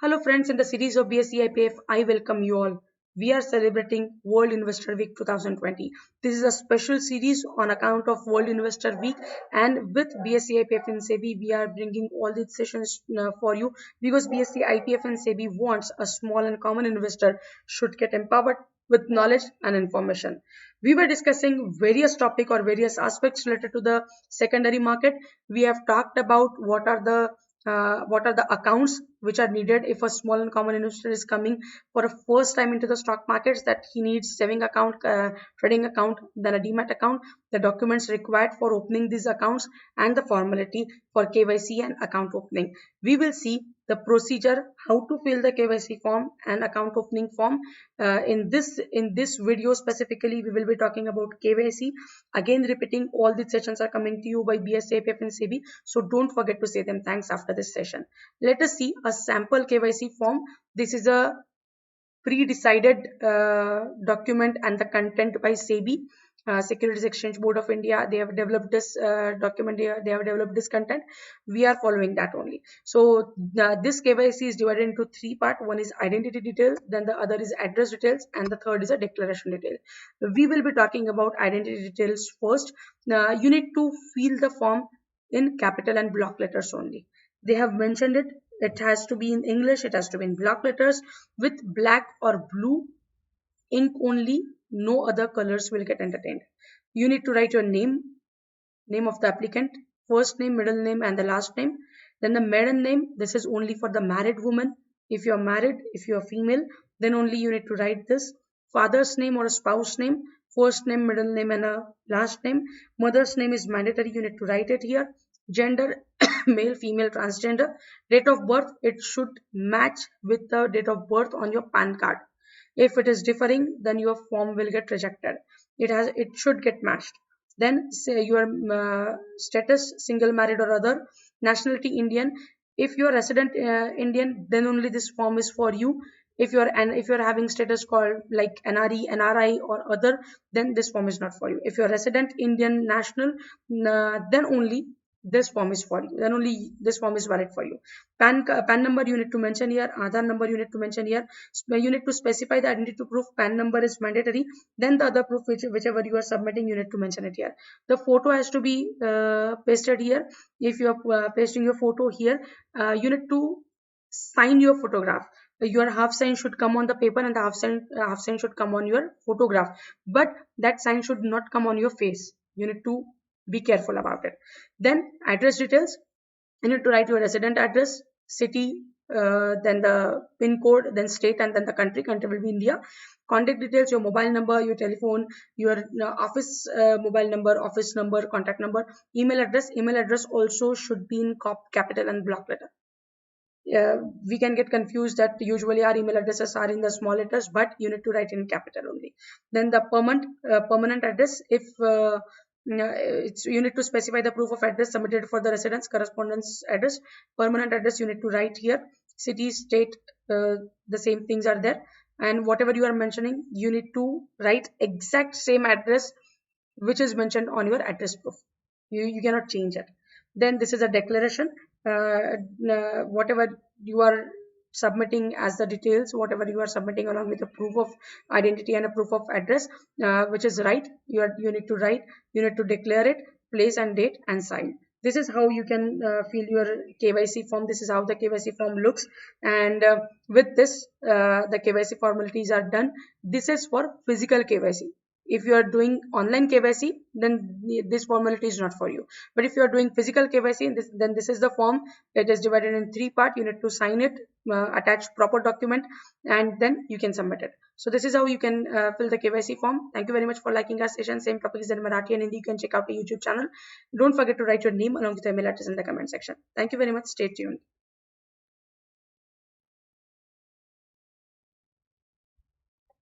Hello friends, in the series of BSc IPF, I welcome you all. We are celebrating World Investor Week 2020. This is a special series on account of World Investor Week, and with BSc IPF and SEBI, we are bringing all these sessions for you because BSc IPF and SEBI wants a small and common investor should get empowered with knowledge and information. We were discussing various topic or various aspects related to the secondary market. We have talked about what are the accounts which are needed if a small and common investor is coming for a first time into the stock markets, that he needs saving account, trading account, then a demat account, the documents required for opening these accounts, and the formality for KYC and account opening. We will see the procedure, how to fill the KYC form and account opening form. In this video specifically, we will be talking about KYC. Again, repeating, all these sessions are coming to you by BSc IPF and SEBI, so don't forget to say them thanks after this session. Let us see a sample KYC form. This is a pre-decided document and the content by SEBI, Securities Exchange Board of India. They have developed this document here. They have developed this content. We are following that only. So this KYC is divided into three parts. One is identity details, then the other is address details, and the third is a declaration detail. We will be talking about identity details first. You need to fill the form in capital and block letters only. They have mentioned it. It has to be in English. It has to be in block letters with black or blue ink only. No other colors will get entertained. You need to write your name of the applicant, first name, middle name, and the last name. Then the maiden name. This is only for the married woman. If you are married, if you are female, then only you need to write this. Father's name or a spouse name, first name, middle name, and a last name. Mother's name is mandatory. You need to write it here. Gender, male, female, transgender. Date of birth, it should match with the date of birth on your PAN card. If it is differing, then your form will get rejected. It should get matched. Then say your status, single, married, or other. Nationality, Indian. If you are resident Indian, then only this form is for you. If you're having status called like NRE, NRI, or other, then this form is not for you. If you're resident Indian national, then only this form is for you. Then only this form is valid for you. PAN number you need to mention here. Aadhaar number you need to mention here. You need to specify the identity proof. PAN number is mandatory. Then the other proof whichever you are submitting, you need to mention it here. The photo has to be pasted here. If you are pasting your photo here, you need to sign your photograph. Your half sign should come on the paper and the half sign should come on your photograph, but that sign should not come on your face. You need to be careful about it. Then address details, you need to write your resident address, city, then the pin code, then state, and then the country will be India. Contact details, your mobile number, your telephone, your office mobile number, office number, contact number. Email address also should be in capital and block letter. We can get confused that usually our email addresses are in the small letters, but you need to write in capital only. Then the permanent address, if you need to specify the proof of address submitted for the residence correspondence address. Permanent address you need to write here. City, state, the same things are there, and whatever you are mentioning, you need to write exact same address which is mentioned on your address proof. You cannot change it. Then this is a declaration. Whatever you are submitting as the details, whatever you are submitting along with a proof of identity and a proof of address, which is right, you need to write, you need to declare it, place and date, and sign. This is how you can fill your KYC form. This is how the KYC form looks, and with this the KYC formalities are done. This is for physical KYC. If you are doing online KYC, then this formality is not for you. But if you are doing physical KYC, then this is the form. It is divided in three parts. You need to sign it, attach proper document, and then you can submit it. So this is how you can fill the KYC form. Thank you very much for liking our session. Same topic is in Marathi and Hindi. You can check out the YouTube channel. Don't forget to write your name along with your email address in the comment section. Thank you very much. Stay tuned.